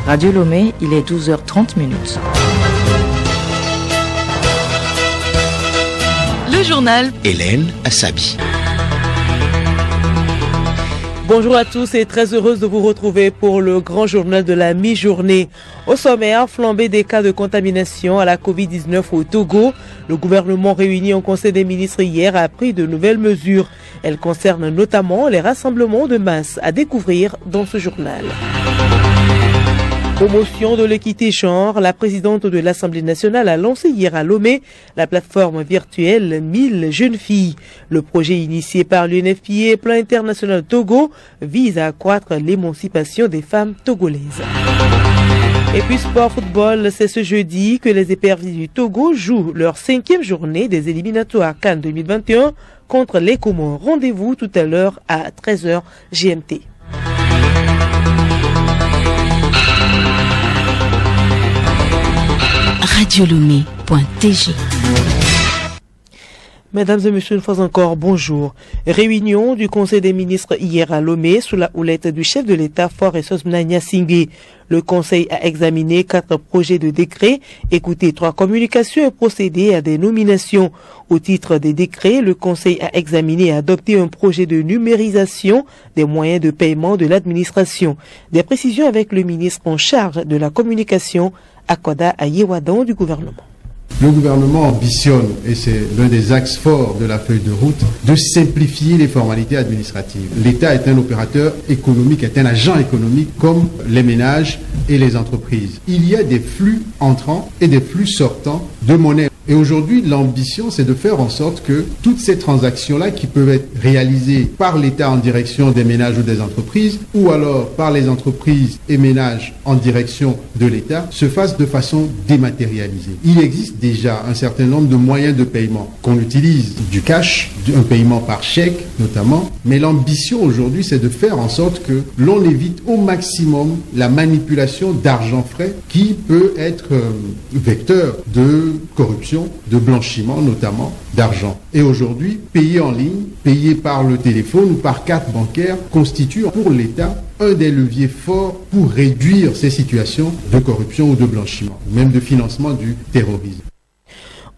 Radio Lomé, il est 12h30. Le journal Hélène Assabi. Bonjour à tous et très heureuse de vous retrouver pour le grand journal de la mi-journée. Au sommaire, flambée des cas de contamination à la Covid-19 au Togo. Le gouvernement réuni en Conseil des ministres hier a pris de nouvelles mesures. Elles concernent notamment les rassemblements de masse à découvrir dans ce journal. Promotion de l'équité genre, la présidente de l'Assemblée nationale a lancé hier à Lomé la plateforme virtuelle 1000 jeunes filles. Le projet initié par l'UNFPA, Plan international Togo, vise à accroître l'émancipation des femmes togolaises. Et puis sport football, c'est ce jeudi que les éperviers du Togo jouent leur 5e journée des éliminatoires CAN 2021 contre les Comores. Rendez-vous tout à l'heure à 13h GMT. radiolomé.tg. Mesdames et messieurs, une fois encore, bonjour. Réunion du Conseil des ministres hier à Lomé sous la houlette du chef de l'État, Faure Sosmna Gnassingbé. Le Conseil a examiné 4 projets de décret, écouté 3 communications et procédé à des nominations. Au titre des décrets, le Conseil a examiné et adopté un projet de numérisation des moyens de paiement de l'administration. Des précisions avec le ministre en charge de la communication, Akoda Ayewadan du gouvernement. Le gouvernement ambitionne, et c'est l'un des axes forts de la feuille de route, de simplifier les formalités administratives. L'État est un opérateur économique, est un agent économique comme les ménages et les entreprises. Il y a des flux entrants et des flux sortants de monnaie. Et aujourd'hui, l'ambition, c'est de faire en sorte que toutes ces transactions-là qui peuvent être réalisées par l'État en direction des ménages ou des entreprises, ou alors par les entreprises et ménages en direction de l'État, se fassent de façon dématérialisée. Il existe déjà un certain nombre de moyens de paiement qu'on utilise, du cash, un paiement par chèque notamment, mais l'ambition aujourd'hui, c'est de faire en sorte que l'on évite au maximum la manipulation d'argent frais qui peut être vecteur de corruption, de blanchiment notamment d'argent. Et aujourd'hui, payer en ligne, payer par le téléphone ou par carte bancaire constitue pour l'État un des leviers forts pour réduire ces situations de corruption ou de blanchiment, même de financement du terrorisme.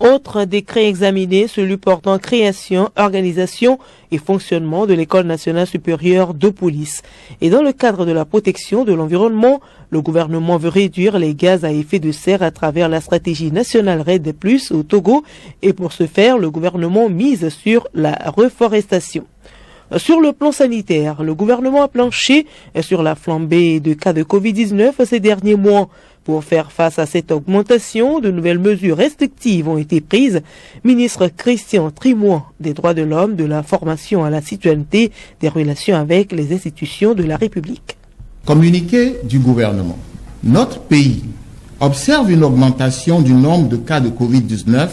Autre décret examiné, celui portant création, organisation et fonctionnement de l'École nationale supérieure de police. Et dans le cadre de la protection de l'environnement, le gouvernement veut réduire les gaz à effet de serre à travers la stratégie nationale RED+ au Togo. Et pour ce faire, le gouvernement mise sur la reforestation. Sur le plan sanitaire, le gouvernement a planché sur la flambée de cas de Covid-19 ces derniers mois. Pour faire face à cette augmentation, de nouvelles mesures restrictives ont été prises. Ministre Christian Trimoy des droits de l'homme, de la formation à la citoyenneté, des relations avec les institutions de la République. Communiqué du gouvernement. Notre pays observe une augmentation du nombre de cas de Covid-19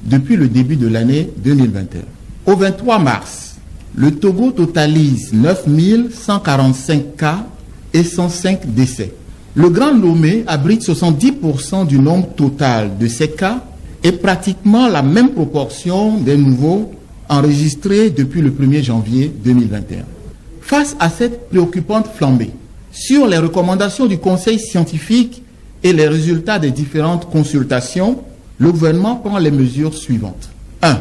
depuis le début de l'année 2021. Au 23 mars, le Togo totalise 9 145 cas et 105 décès. Le Grand Lomé abrite 70% du nombre total de ces cas et pratiquement la même proportion des nouveaux enregistrés depuis le 1er janvier 2021. Face à cette préoccupante flambée, sur les recommandations du Conseil scientifique et les résultats des différentes consultations, le gouvernement prend les mesures suivantes. 1.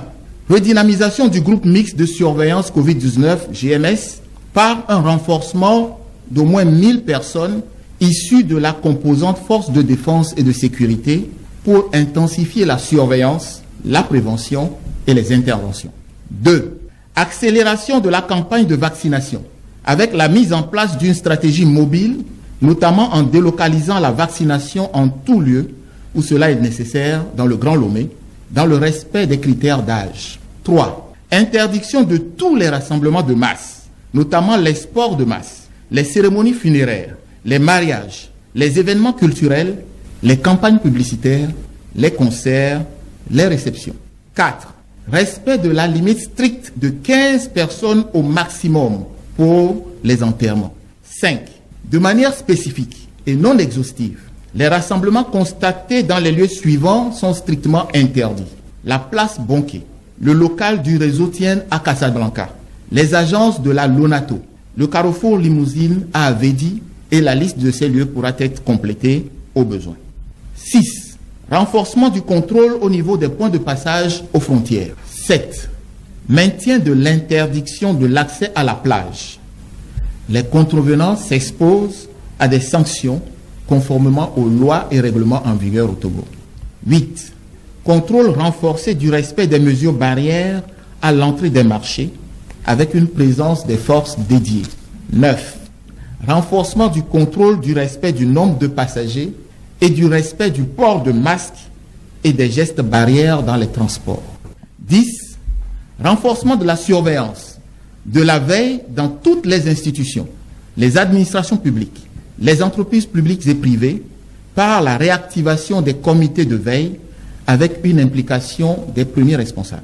Redynamisation du groupe mixte de surveillance Covid-19, GMS, par un renforcement d'au moins 1000 personnes issus de la composante force de défense et de sécurité pour intensifier la surveillance, la prévention et les interventions. 2. Accélération de la campagne de vaccination avec la mise en place d'une stratégie mobile, notamment en délocalisant la vaccination en tout lieu où cela est nécessaire dans le Grand Lomé, dans le respect des critères d'âge. 3. Interdiction de tous les rassemblements de masse, notamment les sports de masse, les cérémonies funéraires, les mariages, les événements culturels, les campagnes publicitaires, les concerts, les réceptions. 4. Respect de la limite stricte de 15 personnes au maximum pour les enterrements. 5. De manière spécifique et non exhaustive, les rassemblements constatés dans les lieux suivants sont strictement interdits. La place Bonquet, le local du réseau Tienne à Casablanca, les agences de la Lonato, le carrefour Limousine à Avedi et la liste de ces lieux pourra être complétée au besoin. 6. Renforcement du contrôle au niveau des points de passage aux frontières. 7. Maintien de l'interdiction de l'accès à la plage. Les contrevenants s'exposent à des sanctions conformément aux lois et règlements en vigueur au Togo. 8. Contrôle renforcé du respect des mesures barrières à l'entrée des marchés avec une présence des forces dédiées. 9. Renforcement du contrôle du respect du nombre de passagers et du respect du port de masques et des gestes barrières dans les transports. 10. Renforcement de la surveillance, de la veille dans toutes les institutions, les administrations publiques, les entreprises publiques et privées, par la réactivation des comités de veille avec une implication des premiers responsables.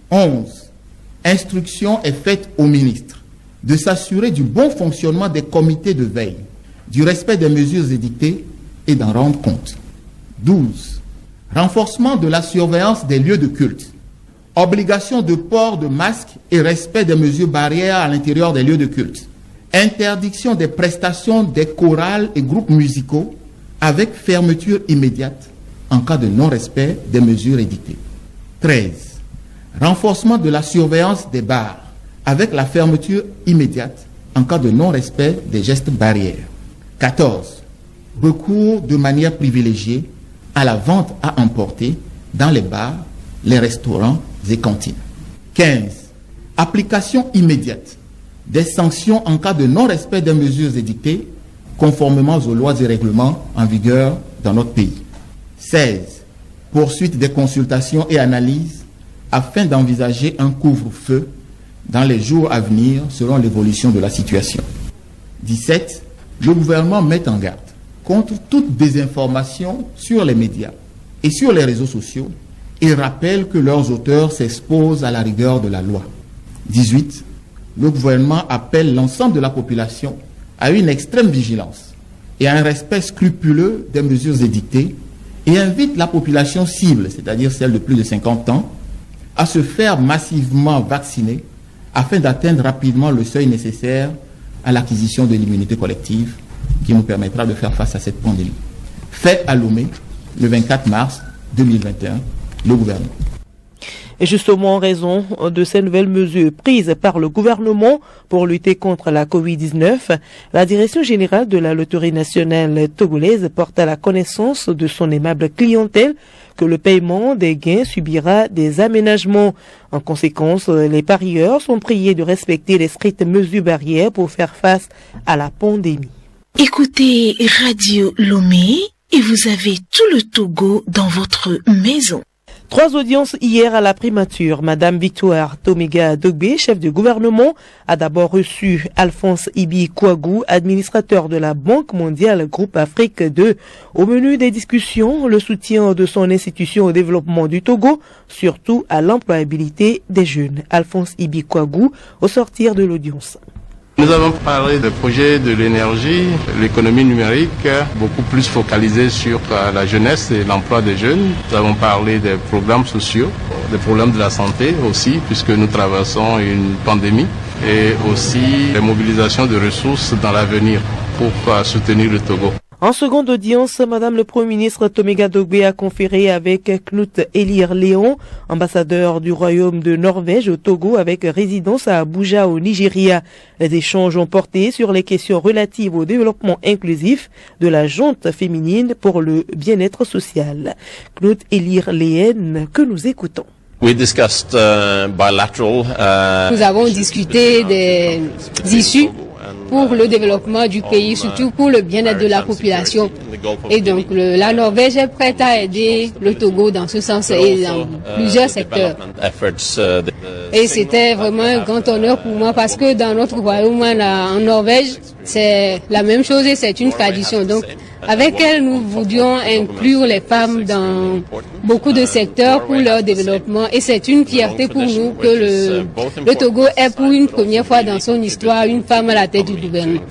11. Instruction est faite au ministre de s'assurer du bon fonctionnement des comités de veille, du respect des mesures édictées et d'en rendre compte. 12. Renforcement de la surveillance des lieux de culte. Obligation de port de masque et respect des mesures barrières à l'intérieur des lieux de culte. Interdiction des prestations des chorales et groupes musicaux avec fermeture immédiate en cas de non-respect des mesures édictées. 13. Renforcement de la surveillance des bars avec la fermeture immédiate en cas de non-respect des gestes barrières. 14. Recours de manière privilégiée à la vente à emporter dans les bars, les restaurants et cantines. 15. Application immédiate des sanctions en cas de non-respect des mesures édictées conformément aux lois et règlements en vigueur dans notre pays. 16. Poursuite des consultations et analyses afin d'envisager un couvre-feu dans les jours à venir selon l'évolution de la situation. 17. Le gouvernement met en garde contre toute désinformation sur les médias et sur les réseaux sociaux et rappelle que leurs auteurs s'exposent à la rigueur de la loi. 18. Le gouvernement appelle l'ensemble de la population à une extrême vigilance et à un respect scrupuleux des mesures édictées et invite la population cible, c'est-à-dire celle de plus de 50 ans, à se faire massivement vacciner afin d'atteindre rapidement le seuil nécessaire à l'acquisition de l'immunité collective qui nous permettra de faire face à cette pandémie. Fait à Lomé, le 24 mars 2021, le gouvernement. Et justement, en raison de ces nouvelles mesures prises par le gouvernement pour lutter contre la Covid-19, la Direction générale de la Loterie nationale togolaise porte à la connaissance de son aimable clientèle que le paiement des gains subira des aménagements. En conséquence, les parieurs sont priés de respecter les strictes mesures barrières pour faire face à la pandémie. Écoutez Radio Lomé et vous avez tout le Togo dans votre maison. 3 audiences hier à la primature. Madame Victoire Tomiga Dogbe, chef du gouvernement, a d'abord reçu Alphonse Ibi Kouagou, administrateur de la Banque mondiale Groupe Afrique 2. Au menu des discussions, le soutien de son institution au développement du Togo, surtout à l'employabilité des jeunes. Alphonse Ibi Kouagou, au sortir de l'audience. Nous avons parlé des projets de l'énergie, l'économie numérique, beaucoup plus focalisée sur la jeunesse et l'emploi des jeunes. Nous avons parlé des programmes sociaux, des problèmes de la santé aussi, puisque nous traversons une pandémie, et aussi les mobilisations de ressources dans l'avenir pour soutenir le Togo. En seconde audience, Madame le Premier ministre Tomiga Dogbe a conféré avec Knut Elir Léon, ambassadeur du Royaume de Norvège au Togo avec résidence à Abuja au Nigeria. Les échanges ont porté sur les questions relatives au développement inclusif de la junte féminine pour le bien-être social. Knut Elir Léon, que nous écoutons. Nous avons discuté des issues pour le développement du pays, surtout pour le bien-être de la population. Et donc la Norvège est prête à aider le Togo dans ce sens et dans plusieurs secteurs. Et c'était vraiment un grand honneur pour moi parce que dans notre royaume en Norvège, c'est la même chose et c'est une tradition. Donc avec elle, nous voulions inclure les femmes dans beaucoup de secteurs pour leur développement et c'est une fierté pour nous que le Togo ait pour une première fois dans son histoire une femme à la tête du gouvernement.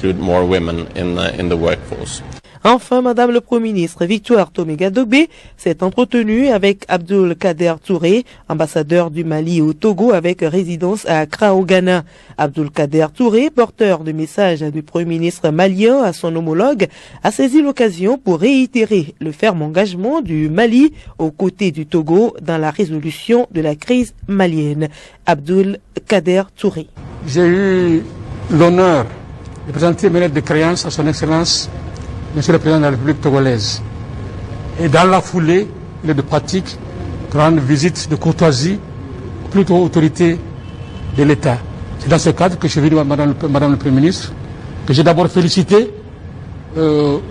Enfin, Madame le Premier ministre Victoire Toméga-Dobé s'est entretenue avec Abdoul Kader Touré, ambassadeur du Mali au Togo avec résidence à Accra au Ghana. Abdoul Kader Touré, porteur de message du Premier ministre malien à son homologue, a saisi l'occasion pour réitérer le ferme engagement du Mali aux côtés du Togo dans la résolution de la crise malienne. Abdoul Kader Touré. J'ai eu l'honneur de présenter mes lettres de créance à son Excellence Monsieur le Président de la République togolaise. Et dans la foulée, il est de pratique de rendre visite de courtoisie aux plus hautes autorités de l'État. C'est dans ce cadre que je suis venu à Madame le Premier ministre, que j'ai d'abord félicité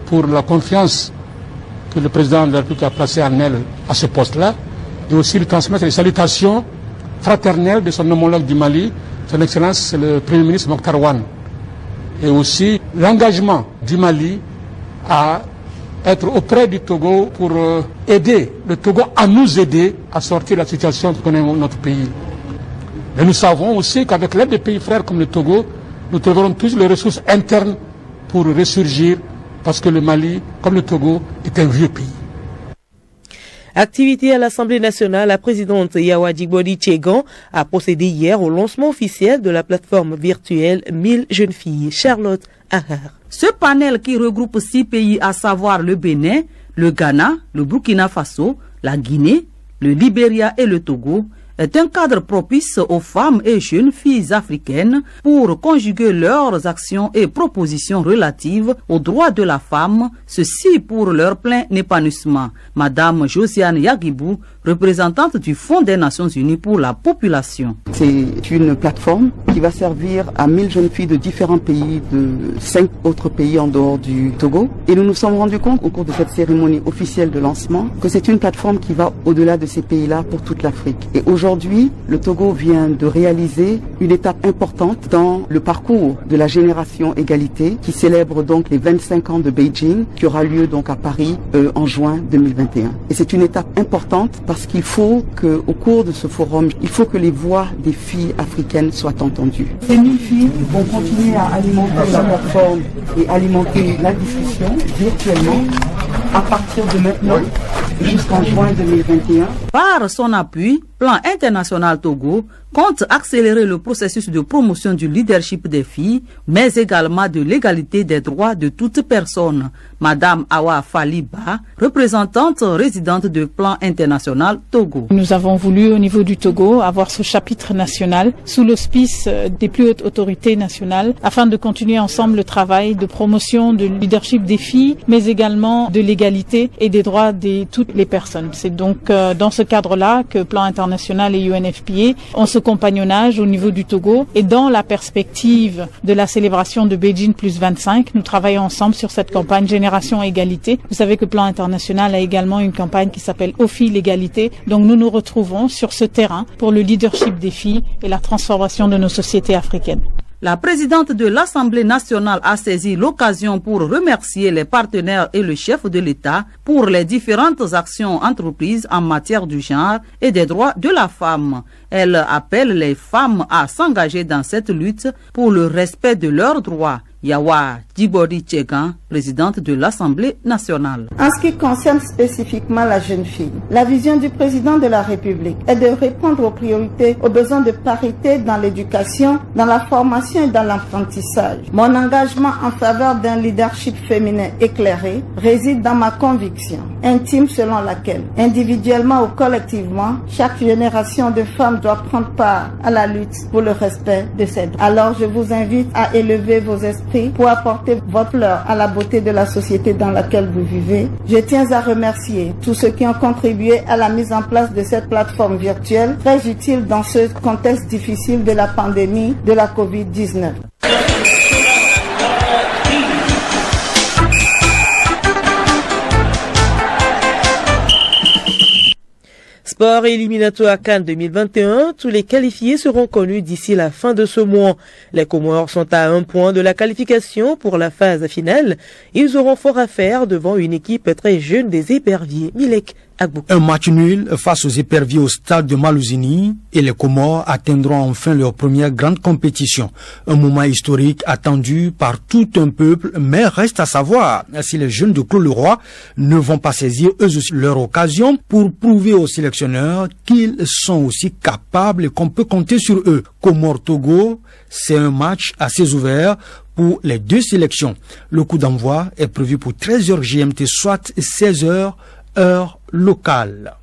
pour la confiance que le Président de la République a placée en elle à ce poste-là, et aussi lui transmettre les salutations fraternelles de son homologue du Mali, son Excellence le Premier ministre Mokhtar Ouane, et aussi l'engagement du Mali à être auprès du Togo pour aider le Togo à nous aider à sortir de la situation que connaît notre pays. Mais nous savons aussi qu'avec l'aide des pays frères comme le Togo, nous trouverons tous les ressources internes pour ressurgir, parce que le Mali, comme le Togo, est un vieux pays. Activité à l'Assemblée nationale, la présidente Yawa Djigbodi Tchegan a procédé hier au lancement officiel de la plateforme virtuelle 1000 jeunes filles. Charlotte Ahar. Ce panel qui regroupe 6 pays, à savoir le Bénin, le Ghana, le Burkina Faso, la Guinée, le Libéria et le Togo, est un cadre propice aux femmes et jeunes filles africaines pour conjuguer leurs actions et propositions relatives aux droits de la femme, ceci pour leur plein épanouissement. Madame Josiane Yagibou, représentante du Fonds des Nations Unies pour la population. C'est une plateforme qui va servir à 1000 jeunes filles de différents pays, de 5 autres pays en dehors du Togo. Et nous nous sommes rendus compte au cours de cette cérémonie officielle de lancement que c'est une plateforme qui va au-delà de ces pays-là pour toute l'Afrique. Et aujourd'hui, le Togo vient de réaliser une étape importante dans le parcours de la génération égalité qui célèbre donc les 25 ans de Beijing qui aura lieu donc à Paris en juin 2021. Et c'est une étape importante parce qu'il faut qu'au cours de ce forum, il faut que les voix des filles africaines soient entendues. Ces 1000 filles vont continuer à alimenter la plateforme et alimenter la discussion virtuellement à partir de maintenant jusqu'en juin 2021. Par son appui, Plan International Togo compte accélérer le processus de promotion du leadership des filles, mais également de l'égalité des droits de toute personne. Madame Awa Faliba, représentante résidente de Plan International Togo. Nous avons voulu au niveau du Togo avoir ce chapitre national sous l'auspice des plus hautes autorités nationales afin de continuer ensemble le travail de promotion du leadership des filles, mais également de l'égalité et des droits de toutes les personnes. C'est donc dans ce cadre-là que Plan International et UNFPA ont ce compagnonnage au niveau du Togo, et dans la perspective de la célébration de Beijing plus 25, nous travaillons ensemble sur cette campagne Génération Égalité. Vous savez que Plan International a également une campagne qui s'appelle Aux filles l'égalité. Donc nous nous retrouvons sur ce terrain pour le leadership des filles et la transformation de nos sociétés africaines. La présidente de l'Assemblée nationale a saisi l'occasion pour remercier les partenaires et le chef de l'État pour les différentes actions entreprises en matière du genre et des droits de la femme. Elle appelle les femmes à s'engager dans cette lutte pour le respect de leurs droits. Yawa Djigbodi Tchegan, présidente de l'Assemblée nationale. En ce qui concerne spécifiquement la jeune fille, la vision du président de la République est de répondre aux priorités, aux besoins de parité dans l'éducation, dans la formation et dans l'apprentissage. Mon engagement en faveur d'un leadership féminin éclairé réside dans ma conviction intime selon laquelle, individuellement ou collectivement, chaque génération de femmes doit prendre part à la lutte pour le respect de ces droits. Alors je vous invite à élever vos esprits pour apporter votre fleur à la beauté de la société dans laquelle vous vivez. Je tiens à remercier tous ceux qui ont contribué à la mise en place de cette plateforme virtuelle, très utile dans ce contexte difficile de la pandémie de la COVID-19. Sport éliminatoire Cannes 2021, tous les qualifiés seront connus d'ici la fin de ce mois. Les Comores sont à 1 point de la qualification pour la phase finale. Ils auront fort à faire devant une équipe très jeune des Éperviers. Milek Agbouka. Un match nul face aux éperviers au stade de Malouzini et les Comores atteindront enfin leur première grande compétition. Un moment historique attendu par tout un peuple, mais reste à savoir si les jeunes de Claude Leroy ne vont pas saisir eux aussi leur occasion pour prouver aux sélectionneurs qu'ils sont aussi capables et qu'on peut compter sur eux. Comores-Togo, c'est un match assez ouvert pour les deux sélections. Le coup d'envoi est prévu pour 13h GMT, soit 16h heure locale.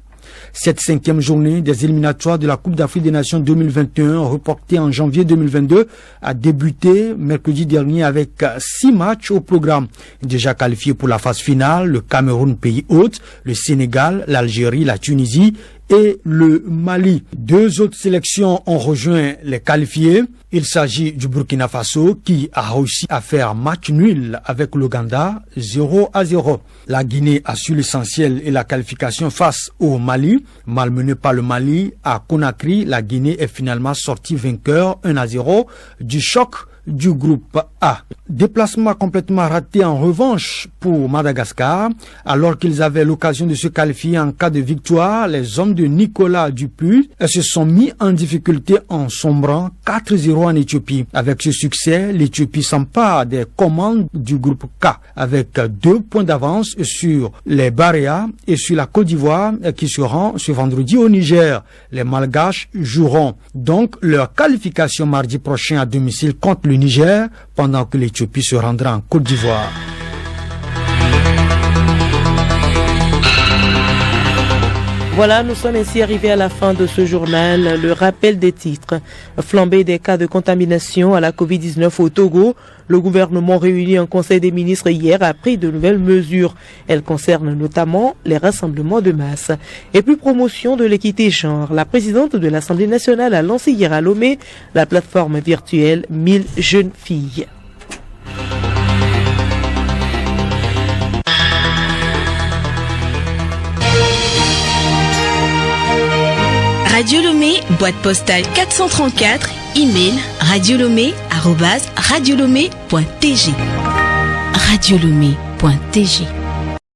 Cette 5e journée des éliminatoires de la Coupe d'Afrique des Nations 2021, reportée en janvier 2022, a débuté mercredi dernier avec 6 matchs au programme. Déjà qualifiés pour la phase finale, le Cameroun, pays hôte, le Sénégal, l'Algérie, la Tunisie et le Mali. 2 autres sélections ont rejoint les qualifiés. Il s'agit du Burkina Faso qui a réussi à faire match nul avec l'Ouganda 0-0. La Guinée a su l'essentiel et la qualification face au Mali. Malmené par le Mali à Conakry, la Guinée est finalement sortie vainqueur 1-0 du choc du groupe A. Déplacement complètement raté en revanche pour Madagascar. Alors qu'ils avaient l'occasion de se qualifier en cas de victoire, les hommes de Nicolas Dupuis se sont mis en difficulté en sombrant 4-0 en Éthiopie. Avec ce succès, l'Éthiopie s'empare des commandes du groupe K avec 2 points d'avance sur les Baréas et sur la Côte d'Ivoire qui se rend ce vendredi au Niger. Les Malgaches joueront donc leur qualification mardi prochain à domicile contre le Niger, pendant que l'Éthiopie se rendra en Côte d'Ivoire. Voilà, nous sommes ainsi arrivés à la fin de ce journal. Le rappel des titres. Flambée des cas de contamination à la Covid-19 au Togo. Le gouvernement réuni en Conseil des ministres hier a pris de nouvelles mesures. Elles concernent notamment les rassemblements de masse. Et puis promotion de l'équité genre. La présidente de l'Assemblée nationale a lancé hier à Lomé la plateforme virtuelle 1000 jeunes filles. Radio Lomé, boîte postale 434, email radiolomé@radiolomé.tg. Radiolomé.tg